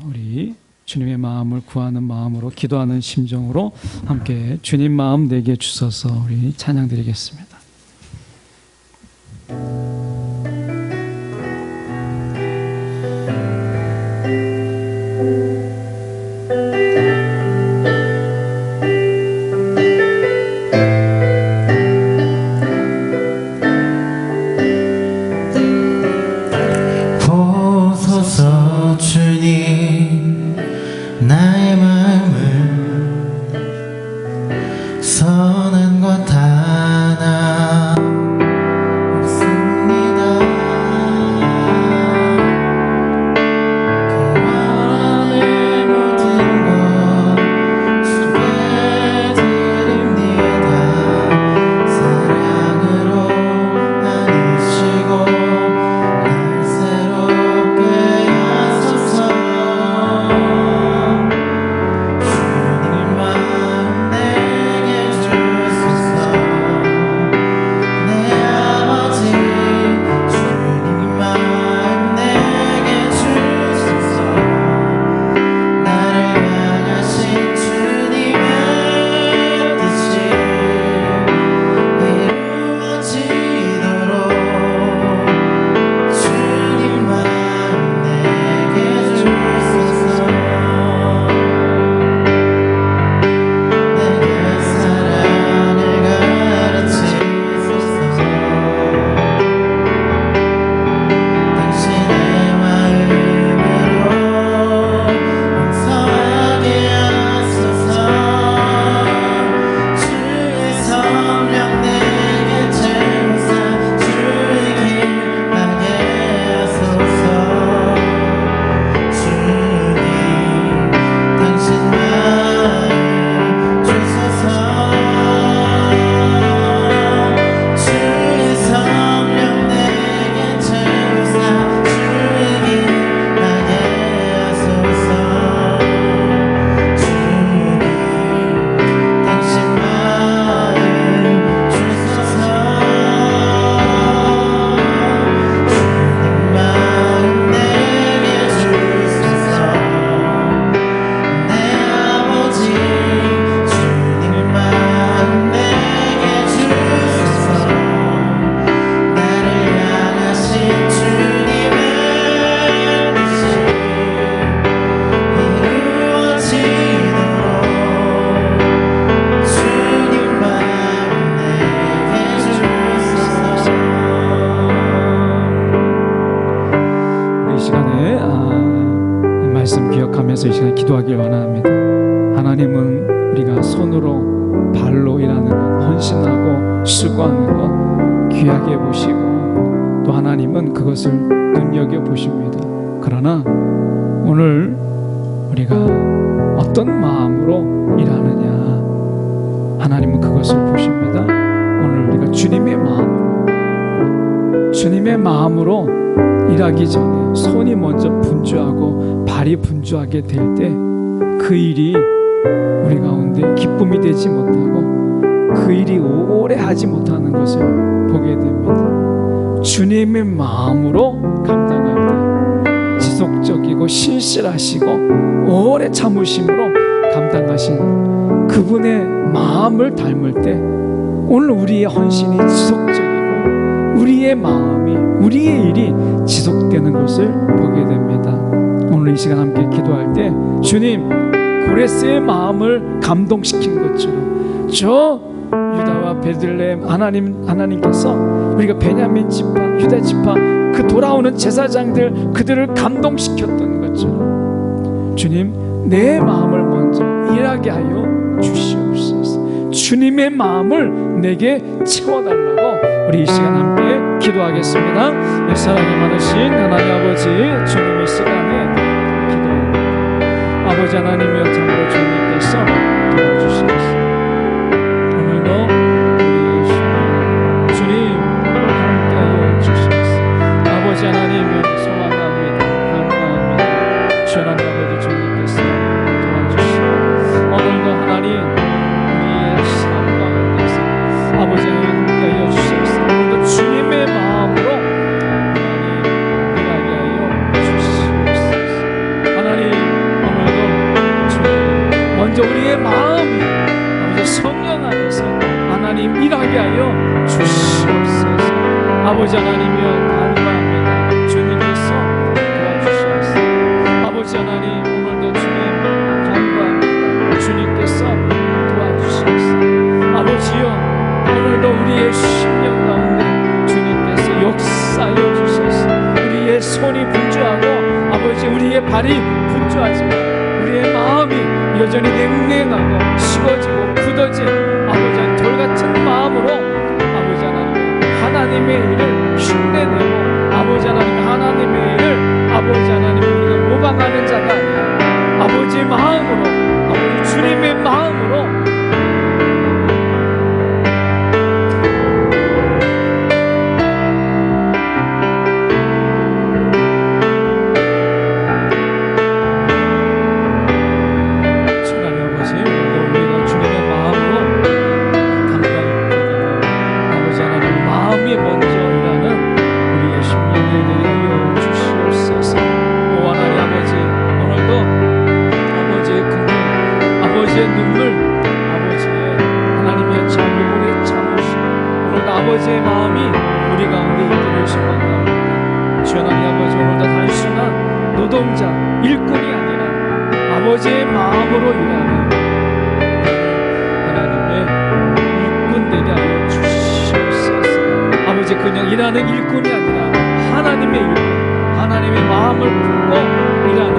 우리 주님의 마음을 구하는 마음으로 기도하는 심정으로 함께 주님 마음 내게 주소서 우리 찬양 드리겠습니다. 이 시간에 기도하길 원합니다. 하나님은 우리가 손으로 발로 일하는 것, 헌신하고 수고하는 것 귀하게 보시고 또 하나님은 그것을 눈여겨보십니다. 그러나 오늘 우리가 어떤 마음으로 일하느냐 하나님은 그것을 보십니다. 오늘 우리가 주님의 마음으로 일하기 전에 손이 먼저 분주하고 발이 분주하게 될 때 그 일이 우리 가운데 기쁨이 되지 못하고 그 일이 오래 하지 못하는 것을 보게 됩니다. 주님의 마음으로 감당할 때 지속적이고 신실하시고 오래 참으심으로 감당하신 그분의 마음을 닮을 때 오늘 우리의 헌신이 지속적이고 우리의 마음이 우리의 일이 지속되는 것을 보게 됩니다. 오늘 이 시간 함께 기도할 때 주님 고레스의 마음을 감동시킨 것처럼 저 유다와 베들레헴 하나님께서 우리가 베냐민 지파 유다 지파 그 돌아오는 제사장들 그들을 감동시켰던 것처럼 주님 내 마음을 먼저 일하게 하여 주시옵소서. 주님의 마음을 내게 채워달라고 우리 이 시간 함께 기도하겠습니다. 사랑이 많으신 하나님 아버지 주님의 시간에 기도합니다. 아버지 하나님이여 참으로 주님께서 도와주시옵소서. 오늘도 우리 주님 함께하여 주시옵소서. 아버지 하나님이여 소망합니다. 감사합니다. 주 하나님 아버지 주님께서 도와주시고 오늘도 하나님 우리의 삶 가운데서 아버지 하나님 함께하여 주시옵소서. 오늘도 주님의 마음으로 하나님 일하게 하여 주시옵소서. 하나님 먼저 우리의 마음이 아버지 성령 안에서 하나님 일하게 하여 주시옵소서. 아버지 하나님이여 간구합니다. 주님께서 도와주시옵소서. 아버지 하나님 오늘도 주님 간구합니다. 주님께서 도와주시옵소서. 아버지여 오늘도 우리의 심령 가운데 주님께서 역사하여 주셔서 우리의 손이 분주하고 아버지 우리의 발이 분주하지만 우리의 마음이 여전히 냉랭하고 식어지고 굳어진 아버지 돌같은 마음으로 아버지 하나님 하나님의 일을 흉내내고 아버지 하나님 하나님의 일을 아버지 하나님 우리가 모방하는 자가 아니라 아버지의 마음으로 아버지 주님의 마음으로 아버지의 마음이 우리 가운데 있기를 소망합니다. 주여 하나님 아버지 오늘도 단순한 노동자 일꾼이 아니라 아버지의 마음으로 일하는 하나님의 일꾼 되게 하여 주시옵소서. 아버지 그냥 일하는 일꾼이 아니라 하나님의 일꾼 하나님의 마음을 품고 일하는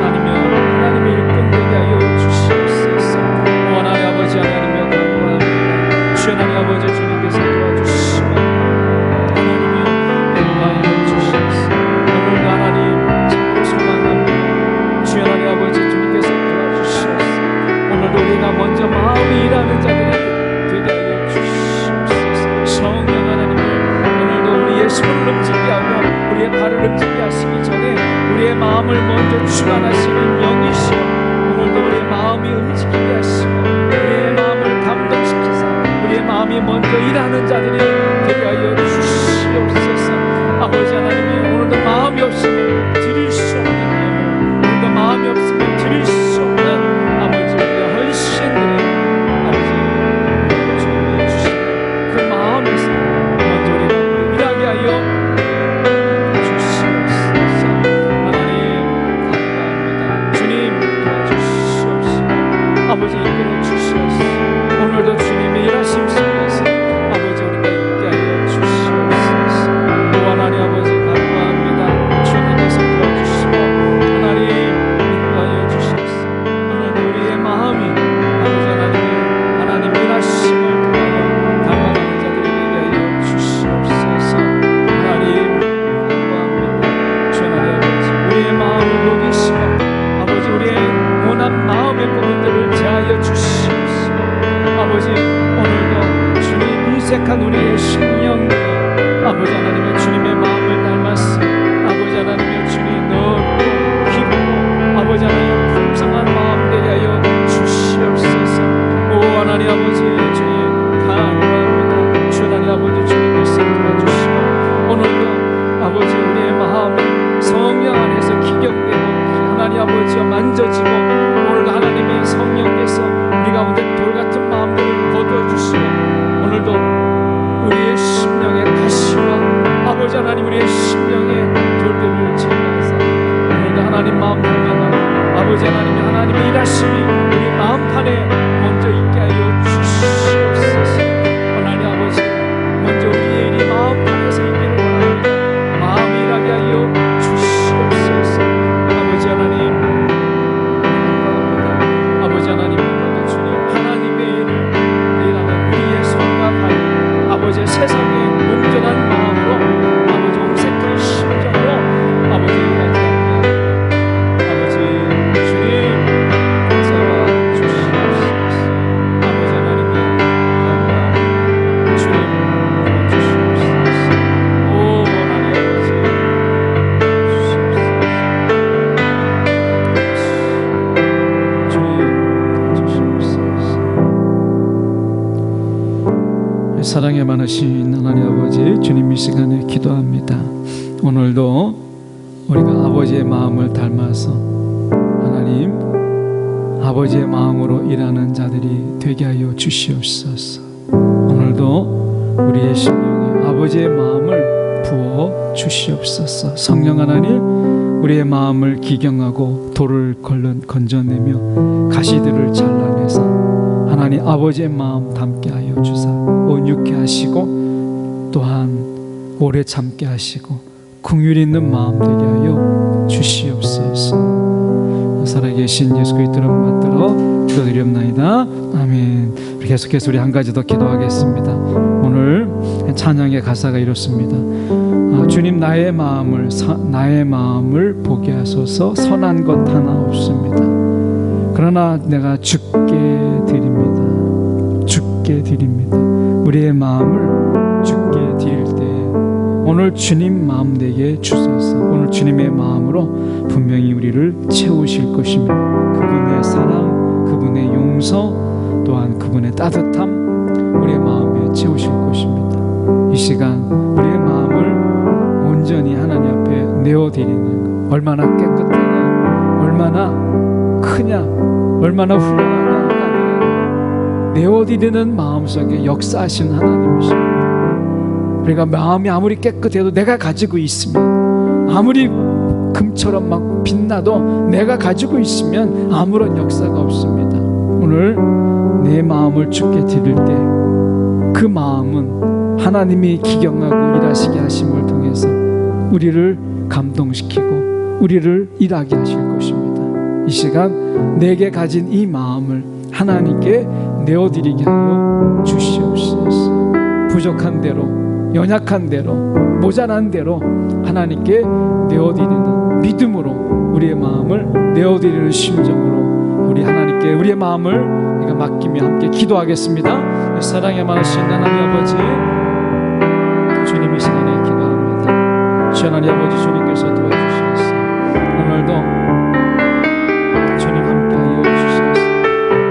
하나님의 일꾼 되게 하여 주시옵소서. 하나님 아버지 하나님의 간구합니다. 주여 하나님 아버지 주님께서 도와주시고 하나님이여 인도하여 주시옵소서. 오늘도 하나님 참으로 소망합니다. 주여 하나님 아버지 주님께서 도와주시옵소서. 오늘도 우리가 먼저 마음이 일하는 자들이 되게 하여 주시옵소서. 성령 하나님이여 오늘도 우리의 손을 움직이게 하고 우리의 발을 움직이게 하시기 전에 우리의 마음을 먼저 주관하시는 영이시여 오늘도 우리의 마음이 움직이게 하시고 우리의 마음을 감동시키사 우리의 마음이 먼저 일하는 자들이 되게 하여 주시옵소서. 아버지 하나님이 오늘도 마음이 없으면 드릴 수 없는 마음을 오늘도 마음이 없으면 드릴 수 없는 아버지 우리의 헌신들이 아버지 주님이 주시는 그 마음에서 먼저 우리가 일하게 하여 주시옵소서. 하나님 감사합니다. 주님 도와주시옵소서. 아버지 이끌어 주시옵소서. 오늘도 주님의 일하심 속에서 아버지 우리가 있게 하여 주시옵소서. 하나님 아버지 감사합니다. 주님께서 도와주시고 하나님 인도하여 주시옵소서. 오늘도 우리의 마음이 아버지 하나님 일하심을 통하여 감사하는 자들이 되게 하여 주시옵소서. 하나님 감사합니다. 주 하나님 아버지 우리의 마음을 녹이시고 아버지 우리의 원한 마음의 부분들을 제하여 주시옵소서. 아버지 오늘도 주님 인색한 우리의 심령에 아버지 하나님의 주님의 마음을 닮았어 아버지 하나님의 주님 넓고 깊고 아버지 하나님 풍성한 마음 되게 하여 주시옵소서. 오 하나님 아버지 주님 감사합니다. 주 하나님 아버지 주님께서 도와주시고 오늘도 아버지 우리의 마음을 성령 안에서 기경되고 하나님 아버지와 만져지고 오늘도 하나님의 성령께서 우리 가운데 돌같은 마음들을 거두어주시고 오늘도 우리의 심령의 가시와 아버지 하나님 우리의 심령의 돌들을 제거하사 오늘도 하나님 마음 닮아가 아버지 하나님이 하나님의 일하심이 우리 마음판에 먼저 있게 하여 주시옵소서. 하나님 아버지 먼저 우리의 일이 마음판에서 있기를 원합니다. 마음이 일하게 하여 주시옵소서. 아버지 하나님 감사합니다. 아버지 하나님 오늘도 주님 하나님의 일을 일하는 우리의 손과 발 아버지 세상에 온전한 마음으로 아버지 om색한 심정으로 아버지 일하지 않는 아버지 주님 역사와 주시옵소서. 아버지 하나님의 감사합니다. 주님 도와주시옵소서. 오 하나님 아버지 주시옵소서. 주님 도와주시옵소서. 사랑에 많으신 하나님 아버지 주님 이 시간에 기도합니다. 오늘도 우리가 아버지의 마음을 닮아서 하나님 아버지의 마음으로 일하는 자들이 되게 하여 주시옵소서. 오늘도 우리의 심령에 아버지의 마음을 부어 주시옵소서. 성령 하나님, 우리의 마음을 기경하고 돌을 건져내며 가시들을 잘라내서 하나님 아버지의 마음 담게 하여 주사 온유케 하시고 또한 오래 참게 하시고 긍휼 있는 마음 되게 하여 주시옵소서. 살아계신 예수 그리스도를 받들어 기도드리옵나이다. 아멘. 계속해서 우리 한 가지 더 기도하겠습니다. 오늘 찬양의 가사가 이렇습니다. 주님, 나의 마음을 보게 하소서. 선한 것 하나 없습니다. 그러나 내가 주께 드립니다. 주께 드립니다. 우리의 마음을 주께 드릴 때 오늘 주님 마음 되게 주소서. 오늘 주님의 마음으로 분명히 우리를 채우실 것입니다. 그분의 사랑, 그분의 용서, 또한 그분의 따뜻함 우리의 마음에 채우실 것입니다. 이 시간 우리의 마음을 온전히 하나님 앞에 내어드리는 것, 얼마나 깨끗하냐, 얼마나 크냐, 얼마나 훌륭하냐, 내어드리는 마음속에 역사하신 하나님이십니다. 우리가 마음이 아무리 깨끗해도 내가 가지고 있으면, 아무리 금처럼 막 빛나도 내가 가지고 있으면 아무런 역사가 없습니다. 오늘 내 마음을 주께 드릴 때 그 마음은 하나님이 기경하고 일하시게 하심을 통해서 우리를 감동시키고 우리를 일하게 하실 것입니다. 이 시간 내게 가진 이 마음을 하나님께 내어드리게 하여 주시옵소서. 부족한 대로, 연약한 대로, 모자란 대로 하나님께 내어드리는 믿음으로 우리의 마음을 내어드리는 심정으로 우리 하나님께 우리의 마음을 우리가 맡기며 함께 기도하겠습니다. 사랑에 많으신 하나님 아버지, 주님 이 시간에 기도합니다. 주 하나님 아버지, 주님께서 도와주시겠어요. 오늘도 주님 함께하여 주시옵소서.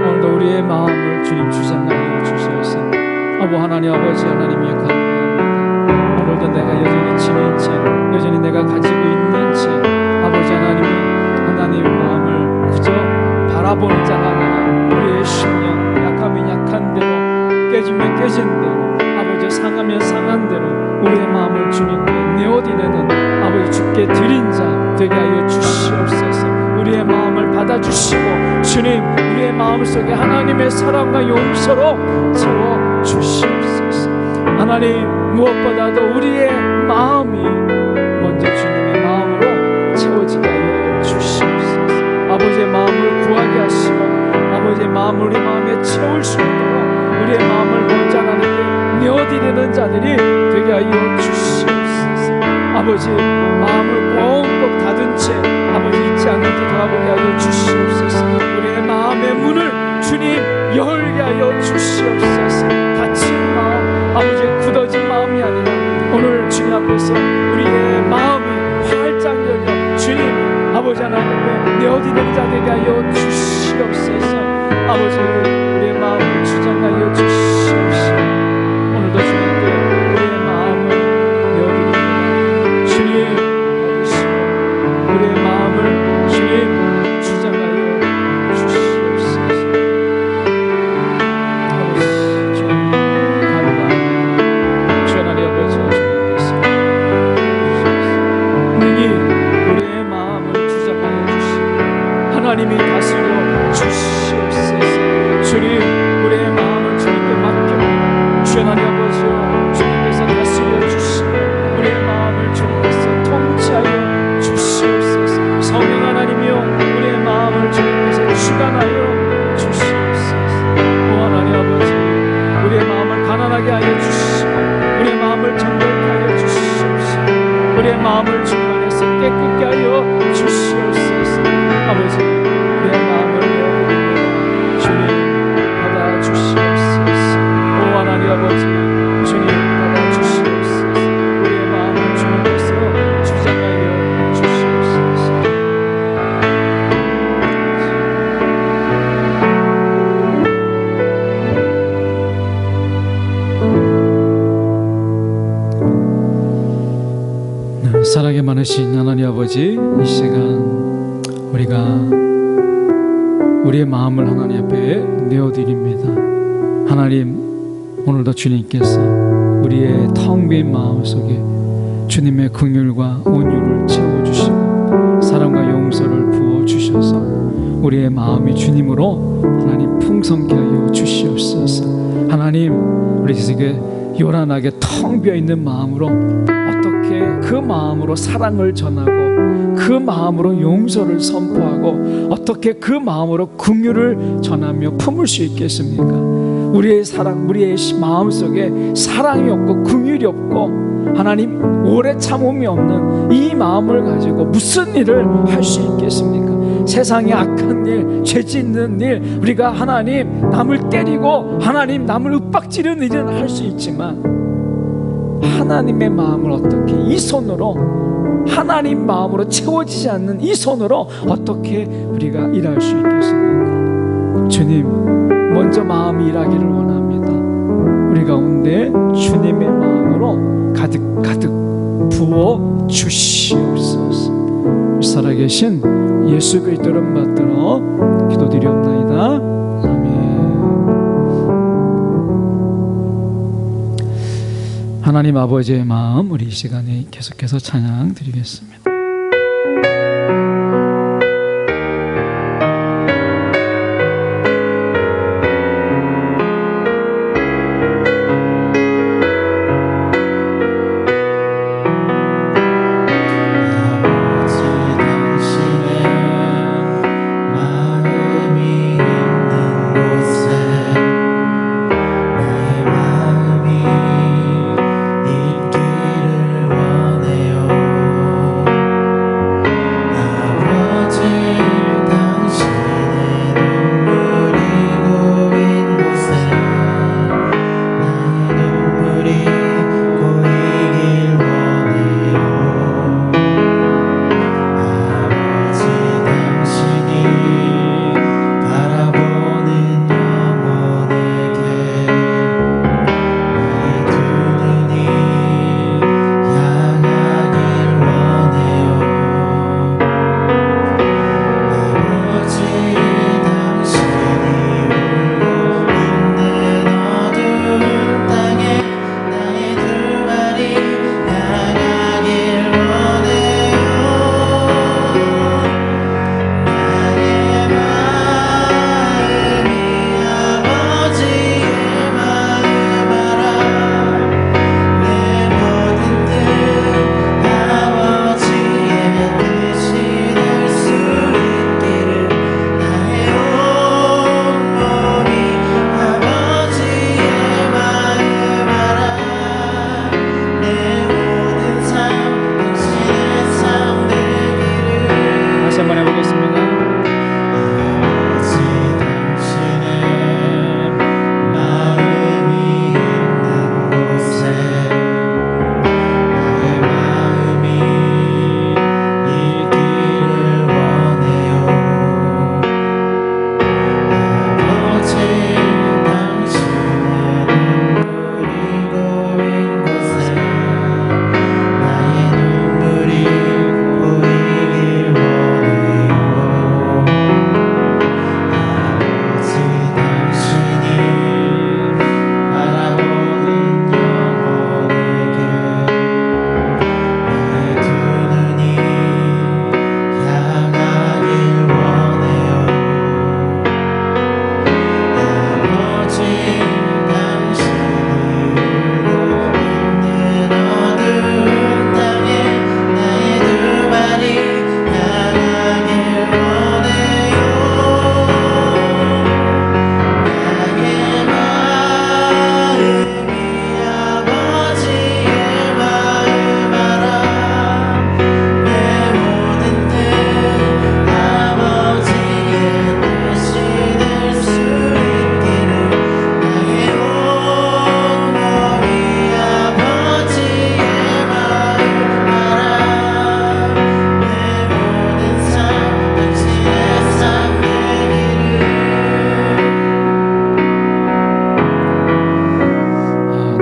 오늘도 우리의 마음을 주님 주장하여 주시옵소서. 아버 하나님 아버지, 하나님이여 감사합니다. 오늘도 내가 여전히 지닌 채, 여전히 내가 가지고 있는 채 아버지 하나님의 마음을 그저 바라보는 자가 아니라 우리의 심령, 약하면 약한 대로, 깨지면 깨진 대로, 아버지 상하면 상한 대로 우리의 마음을 주님께 내어드리는 아버지 주께 드린 자 되게 하여 주시옵소서. 우리의 마음을 받아주시고 주님 우리의 마음속에 하나님의 사랑과 용서로 채워 주시옵소서. 하나님, 무엇보다도 우리의 마음이 먼저 주님의 마음으로 채워지게 하여 주시옵소서. 아버지의 마음을 구하게 하시고 아버지의 마음을 우리 마음에 채울 수 있도록 우리의 마음을 먼저 하나님께 내어드리는 자들이 되게 하여 주시옵소서. 아버지, 마음을 꽁꽁 닫은 채 아버지 잊지 않는 듯 돌아보게 하여 주시옵소서. 우리의 마음의 문을 주님 열게 하여 주시옵소서. 닫힌 마음, 아버지 굳어진 마음이 아니라 오늘 주님 앞에서 우리의 마음이 활짝 열려 주님 아버지 하나님께 내어드리는 자 되게 하여 주시옵소서. 아버지, 우리의 마음을 주장하여 주시옵소서. 오늘도 주님께 우리의 마음을 내어드립니다. 주님 받으시고 우리의 마음을 주님 주장하여 주시옵소서. 아버지, 주님 감사합니다. 주 하나님 아버지와 주님께서 능히 우리의 마음을 주장하여 주시고 하나님이 다스려 주시옵소서. 주님, 우리의 마음을 주님께 맡깁니다. 주 하나님 아버지여, 주님께서 다스려 주시고 우리의 마음을 주님께서 통치하여 주시옵소서. 성령 하나님이여, 우리의 마음을 주님께서 주관하여 주시옵소서. 오 하나님 아버지, 우리의 마음을 가난하게 하여 주시고 우리의 마음을 정결케 하여 주시옵소서. 우리의 마음을 주님 안에서 깨끗게 하여 주시옵소서. 아버지, 우리의 마음을 내어드립니다. 주님 받아주시옵소서. 오 하나님 아버지, 주님 받아주시옵소서. 우리의 마음을 주님께서 주장하여 주시옵소서. 사랑에 많으신 하나님 아버지, 이 시간 우리가 우리의 마음을 하나님 앞에 내어드립니다. 하나님, 오늘도 주님께서 우리의 텅 빈 마음 속에 주님의 긍휼과 온유를 채워주시고 사랑과 용서를 부어주셔서 우리의 마음이 주님으로 하나님 풍성케 하여 주시옵소서. 하나님, 우리에게 요란하게 텅 비어있는 마음으로 어떻게 그 마음으로 사랑을 전하고 그 마음으로 용서를 선포하고 어떻게 그 마음으로 긍휼을 전하며 품을 수 있겠습니까? 우리의 사랑, 우리의 마음속에 사랑이 없고 긍휼이 없고 하나님 오래 참음이 없는 이 마음을 가지고 무슨 일을 할 수 있겠습니까? 세상에 악한 일, 죄 짓는 일, 우리가 하나님 남을 때리고 하나님 남을 윽박지르는 일은 할 수 있지만 하나님의 마음을 어떻게 이 손으로, 하나님 마음으로 채워지지 않는 이 손으로 어떻게 우리가 일할 수 있겠습니까? 주님, 먼저 마음이 일하기를 원합니다. 우리 가운데 주님의 마음으로 가득 부어 주시옵소서. 살아계신 예수 그리스도를 받들어 기도드리옵나이다. 아멘. 하나님 아버지의 마음, 우리 이 시간에 계속해서 찬양 드리겠습니다.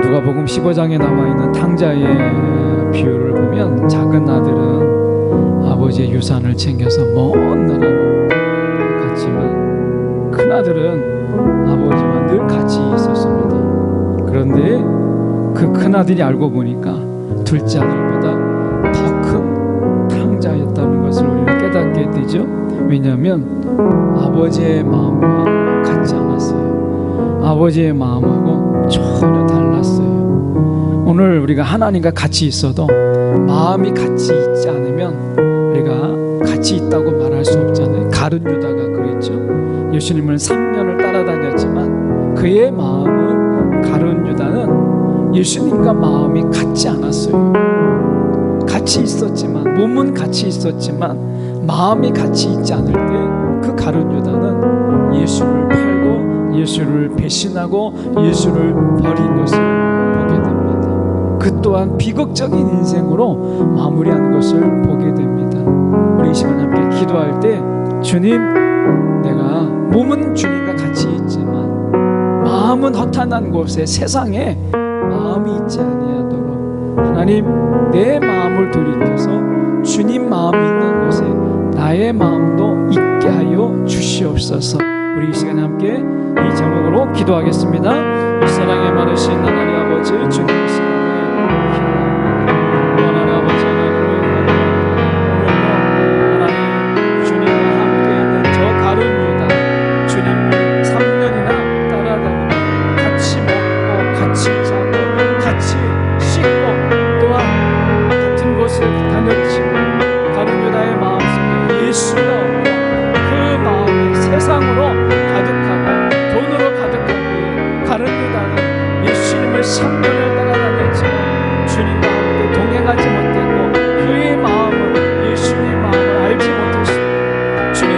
누가복음 15장에 나와있는 탕자의 비유를 보면 작은 아들은 아버지의 유산을 챙겨서 먼 나라로 갔지만 큰아들은 아버지와 늘 같이 있었습니다. 그런데 그 큰아들이 알고 보니까 둘째 아들보다 더 큰 탕자였다는 것을 우리는 깨닫게 되죠. 왜냐하면 아버지의 마음과 같지 않았어요. 아버지의 마음하고 전혀 달랐어요. 오늘 우리가 하나님과 같이 있어도 마음이 같이 있지 않으면 우리가 같이 있다고 말할 수 없잖아요. 가룟 유다가 그랬죠. 예수님을 3년을 따라다녔지만 그의 마음은, 가룟 유다는 예수님과 마음이 같지 않았어요. 같이 있었지만, 몸은 같이 있었지만 마음이 같이 있지 않을 때 그 가룟 유다는 예수를 팔고 예수를 배신하고 예수를 버린 것을 보게 됩니다. 그 또한 비극적인 인생으로 마무리한 것을 보게 됩니다. 우리 이 시간 함께 기도할 때, 주님, 내가 몸은 주님과 같이 있지만 마음은 허탄한 곳에, 세상에 마음이 있지 아니하도록 하나님, 내 마음을 돌이켜서 주님 마음이 있는 곳에 나의 마음도 있게 하여 주시옵소서. 우리 이 시간 함께 이 제목으로 기도하겠습니다. 이 사랑에 많으신 하나님 아버지, 주님 이 시간에 기도합니다. 하나님 아버지, 하나님 주님과 함께 있는 저 가룟 유다, 주님을 3년이나 따라다니며 같이 먹고 같이 자고 같이 씻고 또한 같은 곳을 다녔지만 가룟 유다의 마음속에 예수가 없고 그 마음이 세상으로 가득하고 돈으로 가득하고, 가룟 유다는 예수님을 3년을 따라다녔지만 주님과 함께 동행하지 못했고 그의 마음은 예수님 마음을 알지 못했습니다. 주님,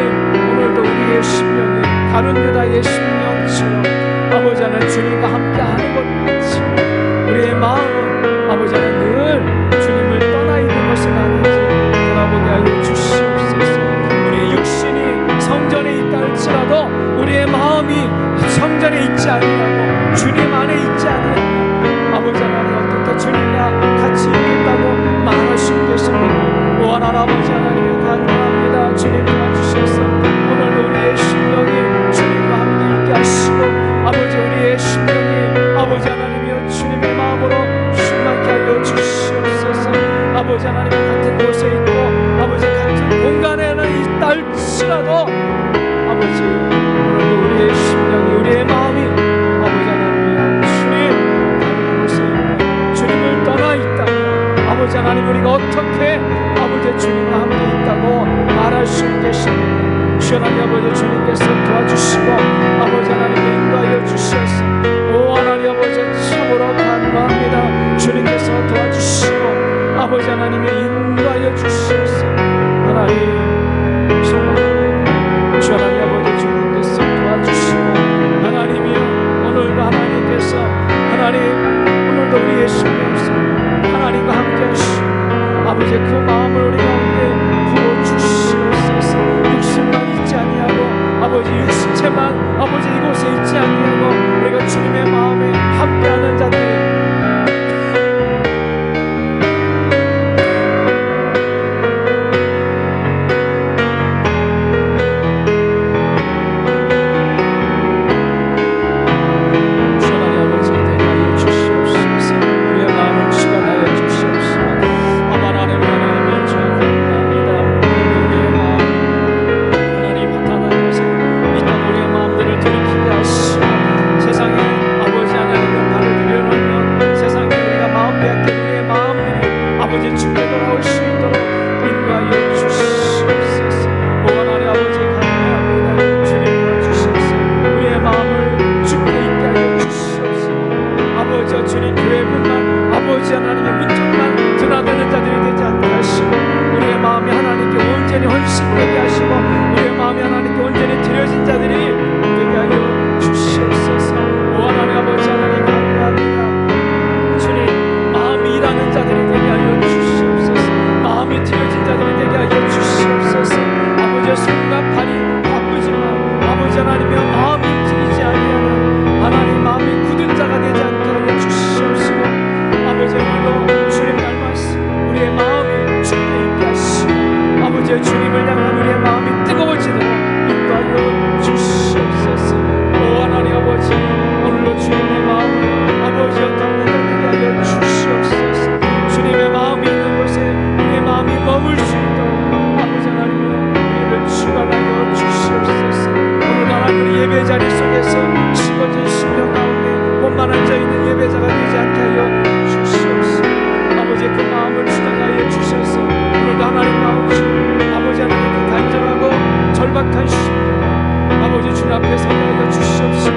오늘도 우리의 심령이 가룟 유다의 심령처럼 아버지 하나님 주님과 함께 하는 것 같지만 우리의 마음은 아버지 하나님 늘 주님을 떠나 있는 것은 아닌지 돌아보게 하여 주시옵소서. 우리의 육신이 성전에 있다 할지라도 우리의 마음이 성전에 있지 아니하고 주님 안에 있지 아니하고 아버지 하나님 어떻게 주님과 같이 있겠다고 말할 수 있겠습니까? 오 하나님 아버지 하나님을 간구합니다. 주님 도와주셔서 오늘도 우리의 심령이 주님과 함께 있게 하시고 아버지, 우리의 심령이 아버지 하나님이여 주님의 마음으로 충만케 하여 주시옵소서. 아버지 하나님 같은 곳에 있고 아버지 같은 공간에는 있다 할지라도 아버지, 오늘도 우리의 심령이, 우리의 마음이 아버지 하나님 주님 다른 곳에 있고 주님을 떠나 있다면 아버지 하나님 우리가 어떻게 아버지 주님과 함께 있다고 말할 수 있겠습니까? 주 하나님 아버지, 주님께서 도와주시고 아버지 하나님 인도하여 주셔서 오 하나님 아버지 참으로 간구합니다. 주님께서 도와주시고 아버지 하나님의 인도하여 주시옵소서. 하나님 소망합니다. 주 하나님 아버지, 주님께서 도와주시고 하나님이여 오늘도 하나님께서 하나님 오늘도 우리의 심령 속에 하나님과 함께 하시고 아버지 그 마음을 우리 가운데 부어주시옵소서. 육신만 있지 아니하고 아버지 육신체만 아버지 이곳에 있지 아니하고 우리가 주님의 마음에 함께하는 자들 주님을 향한 우리의 마음이 뜨거워지도록 인도하여 주시옵소서. 절박한 심령 아버지 주님 앞에 서게 하여 주시옵시고,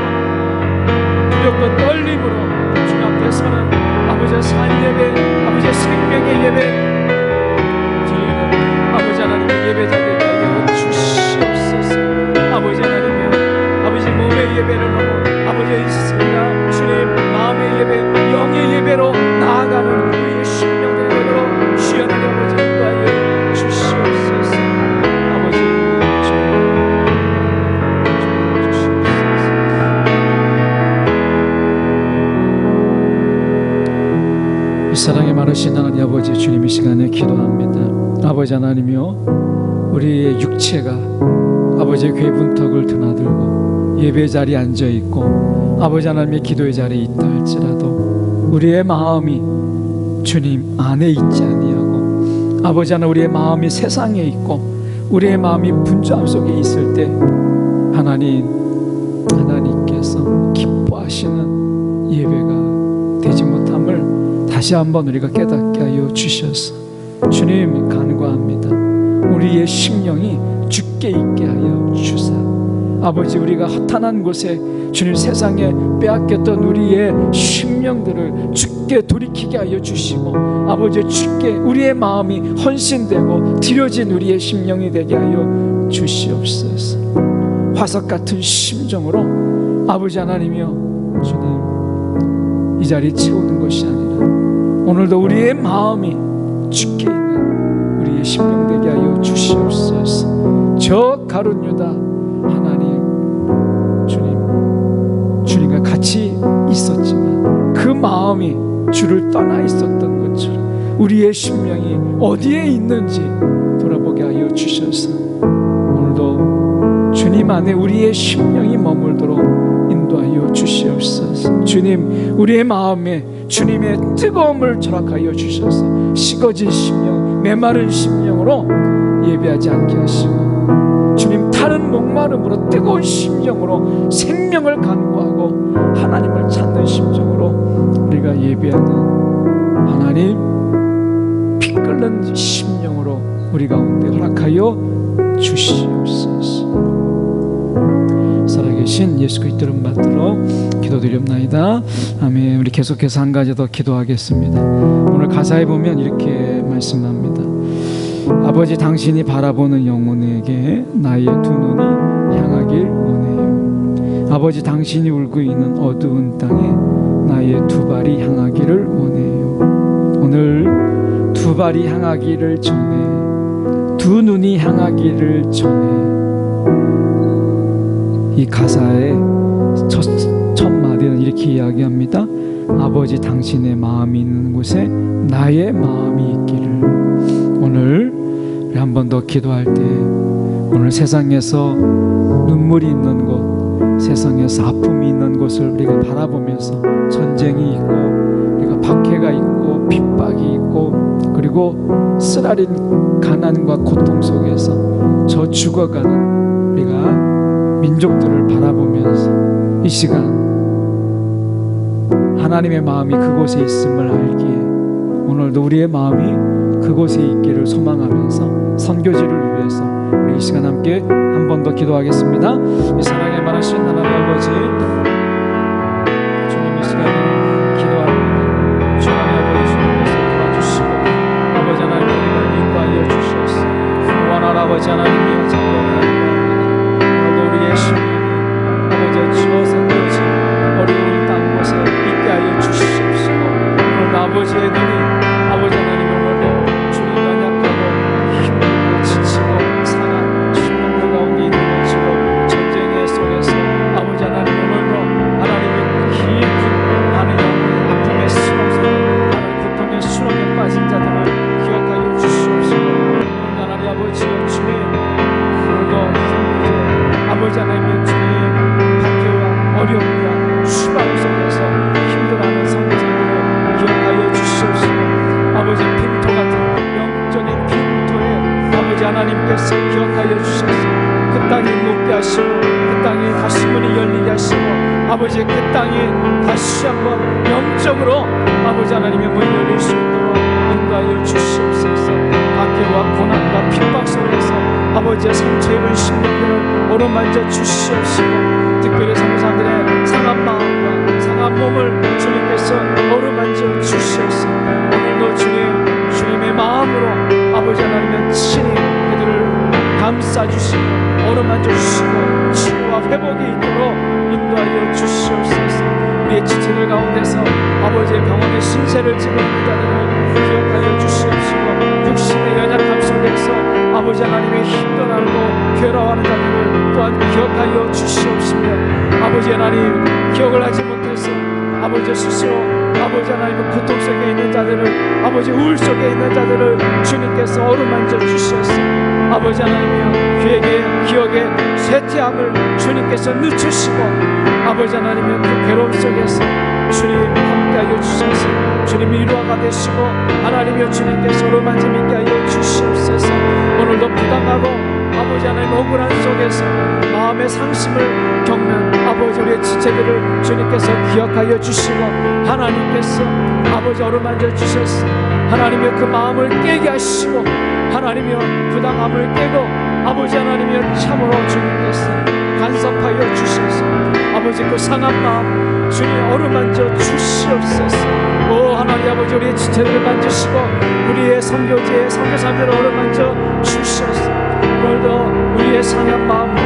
두렵고 떨림으로 주님 앞에 서는 아버지의 산 예배, 아버지의 생명의 예배 드리는 아버지 하나님의 예배자 되게 하여 주시옵소서. 아버지 하나님이여, 아버지 몸의 예배를 하고 아버지의 있습니다 주님 마음의 예배, 영의 예배로 나아가는 우리의 심령의 예배로 주여 하나님 아버지 인도하여 주시옵소서. 아버지 이 사랑이 많으신 하나님 아버지 주님, 이 시간에 기도합니다. 아버지 하나님이여, 우리의 육체가 아버지의 괴분턱을 드나들고 예배 자리에 앉아있고 아버지 하나님의 기도의 자리에 있다 할지라도 우리의 마음이 주님 안에 있지 아니하고 아버지 하나님 우리의 마음이 세상에 있고 우리의 마음이 분주함 속에 있을 때 하나님께서 기뻐하시는 예배가 되지 못함을 다시 한번 우리가 깨닫게 하여 주셔서 주님 간구합니다. 우리의 심령이 죽게 있게 하여 주사, 아버지 우리가 허탄한 곳에 주님 세상에 빼앗겼던 우리의 심령들을 죽게 돌이키게 하여 주시고, 아버지 죽게 우리의 마음이 헌신되고 드려진 우리의 심령이 되게 하여 주시옵소서. 화석 같은 심정으로 아버지 하나님이여 주님 이 자리 채우는 것이 아니라 오늘도 우리의 마음이 죽게 있는 우리의 심령 되게 하여 주시옵소서. 저 가룟 유다 하나님 주님과 같이 있었지만 그 마음이 주를 떠나 있었던 것처럼 우리의 심령이 어디에 있는지 돌아보게 하여 주셔서 오늘도 주님 안에 우리의 심령이 머물도록 인도하여 주시옵소서. 주님 우리의 마음에 주님의 뜨거움을 절약하여 주셔서 식어진 심령, 메마른 심령으로 예배하지 않게 하시고 주님 다른 목마름으로 뜨거운 심령으로 생명을 간구하고 하나님을 찾는 심정으로 우리가 예배하는 하나님 피 끓는 심령으로 우리 가운데 허락하여 주시옵소서. 살아계신 예수 그리스도 이름 받들어 기도드립나이다. 아멘. 우리 계속해서 한 가지 더 기도하겠습니다. 오늘 가사에 보면 이렇게 말씀합니다. 아버지 당신이 바라보는 영혼에게 나의 두 눈이 향하길 원해요. 아버지 당신이 울고 있는 어두운 땅에 나의 두 발이 향하기를 원해요. 오늘 두 발이 향하기를 전에, 두 눈이 향하기를 전에 이 가사의 첫 마디는 이렇게 이야기합니다. 아버지 당신의 마음이 있는 곳에 나의 마음이 있기를. 오늘 우리 한 번 더 기도할 때 오늘 세상에서 눈물이 있는 곳, 세상에서 아픔이 있는 곳을 우리가 바라보면서 전쟁이 있고 우리가 박해가 있고 핍박이 있고 그리고 쓰라린 가난과 고통 속에서 저 죽어가는 우리가 민족들을 바라보면서 이 시간 하나님의 마음이 그곳에 있음을 알기에 오늘도 우리의 마음이 그곳에 있기를 소망하면서 선교지를 위해서 우리 이 시간 함께 한 번 더 기도하겠습니다. 이 사랑에 많으신 하나님 아버지 주님 이 시간에 기도합니다. 주 하나님 아버지 주님께서 도와주시고 아버지 하나님 우리를 인도하여 주시옵소서. 원한 아버지 하나님이 잡아옵니다. 오늘도 우리의 심령이 아버지의 주어 선교지 어려운 땅 곳에 있게 하여 주시옵시고 오늘 아버지의 눈이 아버지 하나님 오늘도 주님 연약하고 힘들고 지치고 상한 심령들 가운데 있는 것으로 전쟁의 속에서 아버지 하나님 오늘도 하나님의 깊은 하나님 아픔의 수렁 하나님 고통의 수렁에 빠진 자들을 기억하여 주시옵시고 하나님 아버지여 주님 오늘도 아버지 하나님의 주님 박해와 어려움과 수방 속에서 힘들어하는 성도들을 기억하여 주시옵시고 아버지 빈토 같은 영적인 빈토에 아버지 하나님께서 기억하여 주셔서 그 땅이 녹게 하시고 그 땅에 다시 문이 열리게 하시고 아버지 그 땅이 다시 한번 영적으로 아버지 하나님의 문이 열릴 수 있도록 인도하여 주시옵소서. 박해와 고난과 핍박 속에서 아버지의 상처 입은 심령들을 어루만져 주시옵시고, 특별히 성도사들의 상한 마음과 상한 몸을 주님께서 어루만져 주시옵소서. 오늘도 주님의 마음으로 아버지 하나님의 친히 그들을 감싸주시고 어루만져 주시고 치유와 회복이 있도록 인도하여 주시옵소서. 우리의 지체들 가운데서 아버지의 병원의 신세를 지고 있는 자들을 기억하여 주시옵시고, 육신의 연약함 속에서 아버지 하나님의 힘도 나누고 괴로워하는 자들을 또한 기억하여 주시옵시며, 아버지 하나님 기억을 하지 못해서 아버지 스스로 아버지 하나님의 고통 속에 있는 자들을, 아버지 우울 속에 있는 자들을 주님께서 어루만져 주셔서 아버지 하나님이여 기억의 쇠퇴함을 주님께서 늦추시고, 아버지 하나님의 그 괴로움 속에서 주님 함께하여 주셔서 주님이 위로가 되시고, 하나님이여 주님께서 어루만짐 있게 하여 주시옵소서. 오늘도 부당하고 아버지 하나님 억울한 속에서 마음의 상심을 겪는 아버지 우리의 지체들을 주님께서 기억하여 주시고, 하나님께서 아버지 어루만져 주셔서 하나님이여 그 마음을 깨게 하시고, 하나님이여 부당함을 깨고 아버지 하나님이여 참으로 주님께서 간섭하여 주셔서 아버지 그 상한 마음 주님 어루만져 주시옵소서. 오 하나님 아버지 우리의 지체들을 만지시고 우리의 선교지의 선교사들을 어루만져 주셔서 오늘도 우리의 상한 마음이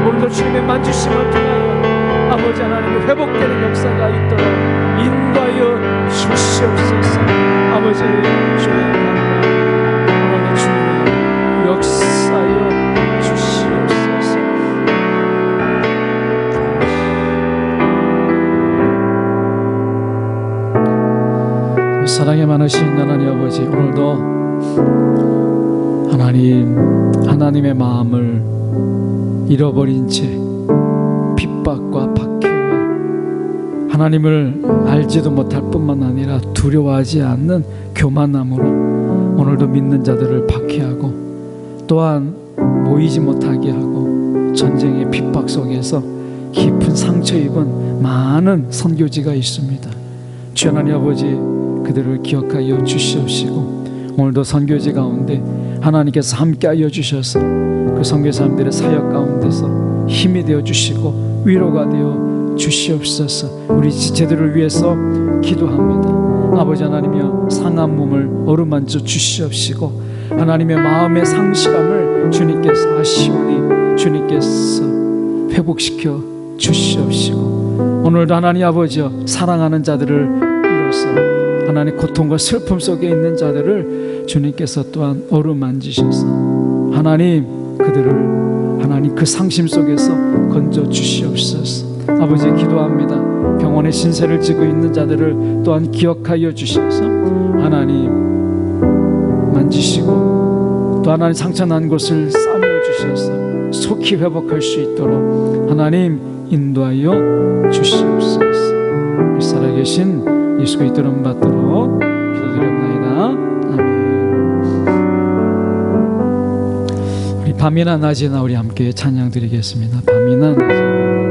오늘도 주님의 만지심을 통하여 아버지 하나님의 회복되는 역사가 있도록 인도하여 주시옵소서. 아버지 주님 감사합니다. 오늘도 주님의 역사여 주시옵소서. 사랑에 많으신 하나님 아버지, 오늘도 하나님의 마음을 잃어버린 채 핍박과 박해와 하나님을 알지도 못할 뿐만 아니라 두려워하지 않는 교만함으로 오늘도 믿는 자들을 박해하고 또한 모이지 못하게 하고 전쟁의 핍박 속에서 깊은 상처 입은 많은 선교지가 있습니다. 주 하나님 아버지, 그들을 기억하여 주시옵시고 오늘도 선교지 가운데 하나님께서 함께하여 주셔서 그 선교사님들의 사역 가운데서 힘이 되어 주시고 위로가 되어 주시옵소서. 우리 지체들을 위해서 기도합니다. 아버지 하나님이여 상한 몸을 어루만져 주시옵시고 하나님의 마음의 상실함을 주님께서 아시오니 주님께서 회복시켜 주시옵시고 오늘도 하나님 아버지여 사랑하는 자들을 이뤄서 하나님 고통과 슬픔 속에 있는 자들을 주님께서 또한 어루만지셔서 하나님 그들을 하나님 그 상심 속에서 건져 주시옵소서. 아버지 기도합니다. 병원에 신세를 지고 있는 자들을 또한 기억하여 주셔서 하나님 만지시고 또 하나님 상처난 곳을 싸매어 주셔서 속히 회복할 수 있도록 하나님 인도하여 주시옵소서. 살아계신 예수 그리스도 이름 받도록 기도드립니다. 아멘. 우리 밤이나 낮이나 우리 함께 찬양 드리겠습니다. 밤이나 낮이나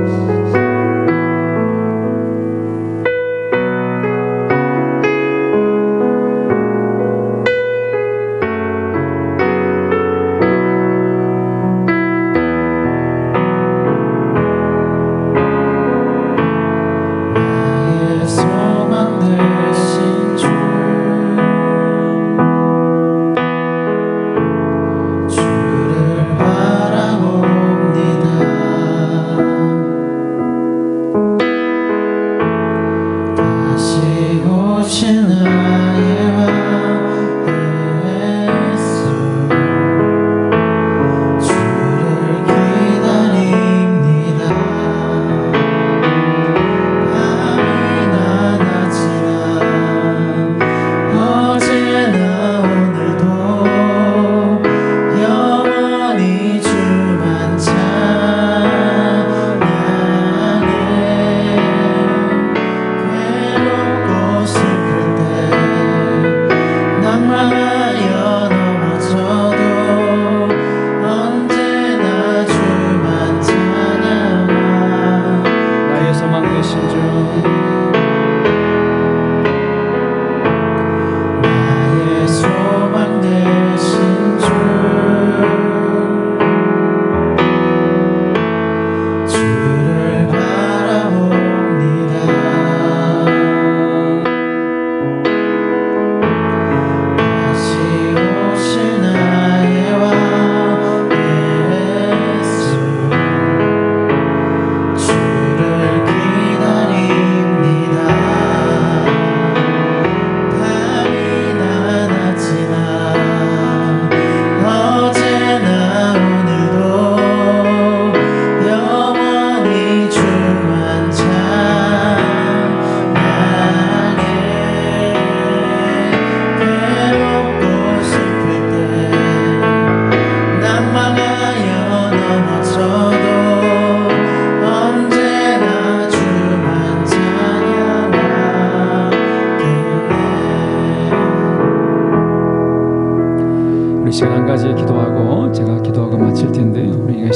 주를 바라봅니다.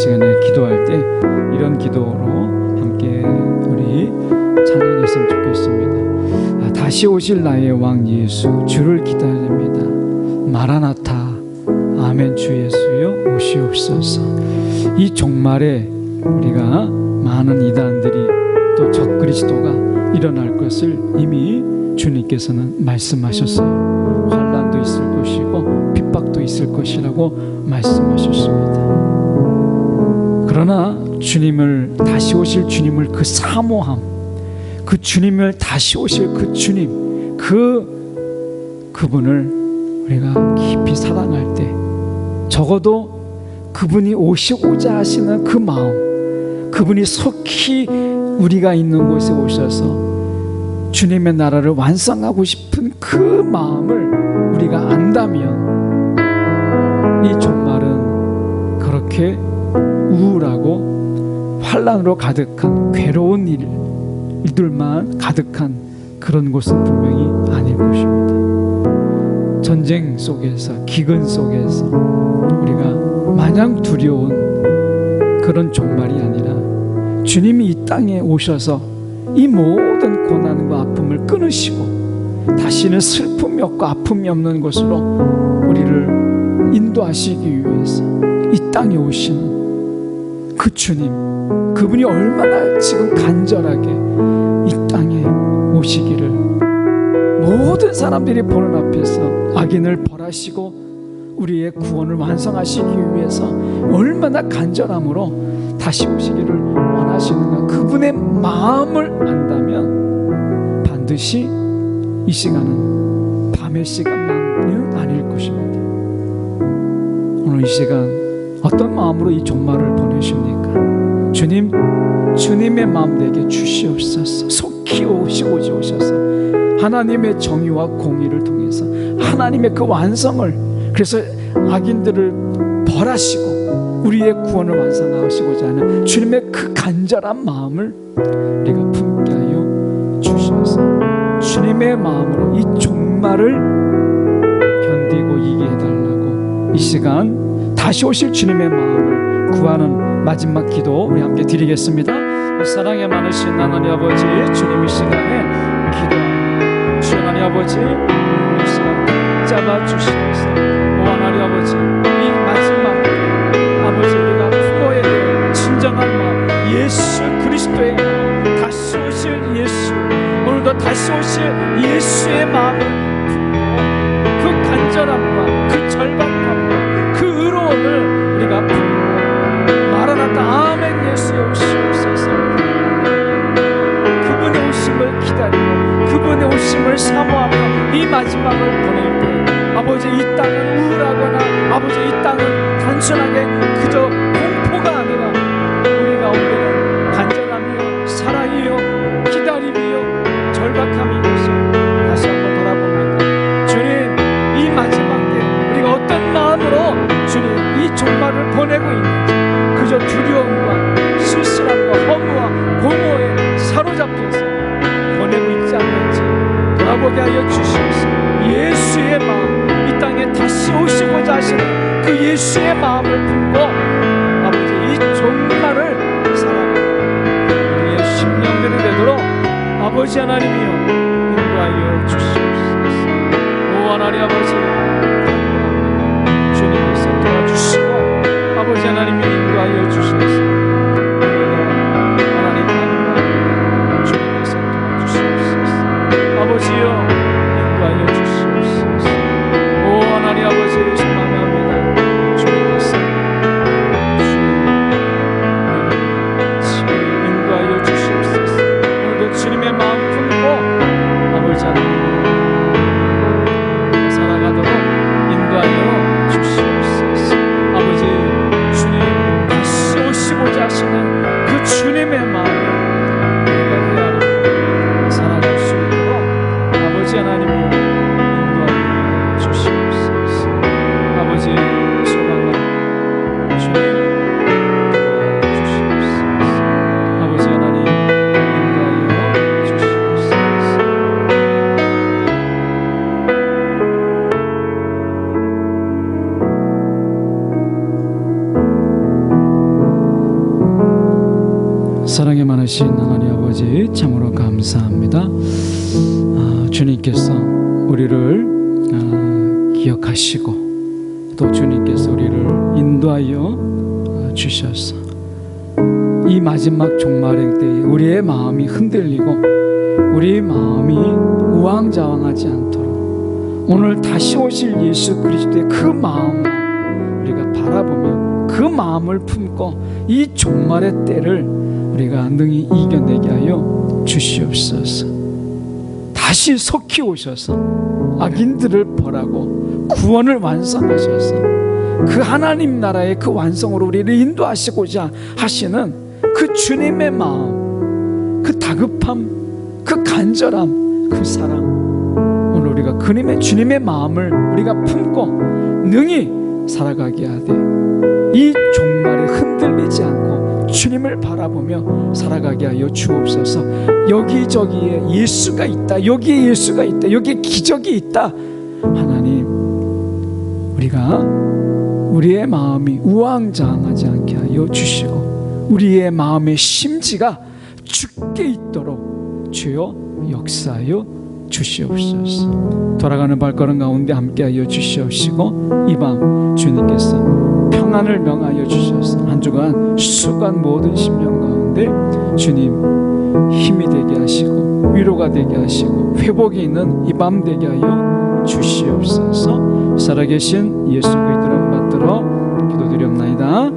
시간에 기도할 때 이런 기도로 함께 우리 찬양했으면 좋겠습니다. 다시 오실 나의 왕 예수, 주를 기다립니다. 마라나타, 아멘. 주 예수여 오시옵소서. 이 종말에 우리가 많은 이단들이 또 적그리스도가 일어날 것을 이미 주님께서는 말씀하셨어요. 환난도 있을 것이고 핍박도 있을 것이라고 말씀하셨습니다. 그러나 주님을, 다시 오실 주님을, 그 사모함, 그 주님을, 다시 오실 그 주님, 그분을 우리가 깊이 사랑할 때, 적어도 그분이 오시고자 하시는 그 마음, 그분이 속히 우리가 있는 곳에 오셔서 주님의 나라를 완성하고 싶은 그 마음을 우리가 안다면 이 종말은 그렇게 우울하고 환난으로 가득한 괴로운 일들만 가득한 그런 곳은 분명히 아닐 것입니다. 전쟁 속에서, 기근 속에서 우리가 마냥 두려운 그런 종말이 아니라 주님이 이 땅에 오셔서 이 모든 고난과 아픔을 끊으시고 다시는 슬픔이 없고 아픔이 없는 곳으로 우리를 인도하시기 위해서 이 땅에 오시는 그 주님, 그분이 얼마나 지금 간절하게 이 땅에 오시기를, 모든 사람들이 보는 앞에서 악인을 벌하시고 우리의 구원을 완성하시기 위해서 얼마나 간절함으로 다시 오시기를 원하시는가, 그분의 마음을 안다면 반드시 이 시간은 밤의 시간만은 아닐 것입니다. 오늘 이 시간 어떤 마음으로 이 종말을 보내십니까? 주님, 주님의 마음 내게 주시옵소서. 속히 오셔서 하나님의 정의와 공의를 통해서 하나님의 그 완성을, 그래서 악인들을 벌하시고 우리의 구원을 완성하시고자 하는 주님의 그 간절한 마음을 우리가 품게 하여 주셔서 주님의 마음으로 이 종말을 견디고 이기게 해달라고 이 시간 다시 오실 주님의 마음을 구하는 마지막 기도 우리 함께 드리겠습니다. 사랑에 많으신 하나님 아버지, 주님 이 시간에 기도합니다. 주 하나님 아버지, 이 시간 잡아주시옵소서. 하나님 아버지, 이 마지막 아버지, 우리가 품어야 될 진정한 마음, 예수 그리스도의 다시 오실 예수, 오늘도 다시 오실 예수의 마음을 품고 그 간절함과 그 절박함과 그 의로움을 우리가 품고 마라나타 아멘 예수여 오시옵소서. 그분의 오심을 기다리고 그분의 오심을 사모하며 이 마지막을 보낼 때 아버지, 이 땅은 우울하거나 아버지, 이 땅은 단순하게 그저 공포가 아니라 우리 가운데는 간절함이요, 사랑이요, 기다림이요, 절박함이 있어 다시 한번 돌아봅니다. 주님, 이 마지막 때 우리가 어떤 마음으로 주님 이 종말을 보내고 있는지, 그저 두려움과 쓸쓸함과 허무와 공허에 사로잡혀서 보내고 있지 않는지 돌아보게 하여 주시옵소서. 예수의 마음, 이 땅에 다시 오시고자 하시는 그 예수의 마음을 품고 아버지, 이 종말을 사랑하는 우리의 심령들이 되도록 아버지 하나님이여 인도하여 주시옵소서. 오 하나님 아버지, 주님께서 도와주시고 아버지 하나님이 인도하여 주셔서 하나님 감사합니다. 주님께서 도와주시옵소서. 아버지여 인도하여 주시옵소서. 오 하나님 아버지, 소망합니다. 주님께서 인도하여 주시옵소서. 오늘도 주님의 마음 품고 사랑이 많으신 하나님 아버지 참으로 감사합니다. 주님께서 우리를 기억하시고 또 주님께서 우리를 인도하여 주셔서 이 마지막 종말행 때에 우리의 마음이 흔들리고 우리의 마음이 우왕좌왕하지 않도록 오늘 다시 오실 예수 그리스도의 그 마음을 우리가 바라보며 그 마음을 품고 이 종말의 때를 우리가 능히 이겨내게 하여 주시옵소서. 다시 속히 오셔서 악인들을 벌하고 구원을 완성하셔서 그 하나님 나라의 그 완성으로 우리를 인도하시고자 하시는 그 주님의 마음, 그 다급함, 그 간절함, 그 사랑, 오늘 우리가 그님의 주님의 마음을 우리가 품고 능히 살아가게 하되 이 종말에 흔들리지 않고 주님을 바라보며 살아가게 하여 주옵소서. 여기저기에 예수가 있다, 여기에 예수가 있다, 여기에 기적이 있다. 하나님, 우리가 우리의 마음이 우왕좌왕하지 않게 하여 주시고 우리의 마음의 심지가 죽게 있도록 주여 역사하여 주시옵소서. 돌아가는 발걸음 가운데 함께하여 주시옵시고 이 밤 주님께서 평안을 명하여 주셔서 한 주간 수고한 모든 심령 가운데 주님 힘이 되게 하시고 위로가 되게 하시고 회복이 있는 이 밤 되게 하여 주시옵소서. 살아계신 예수 그리스도를 받들어 기도드리옵나이다.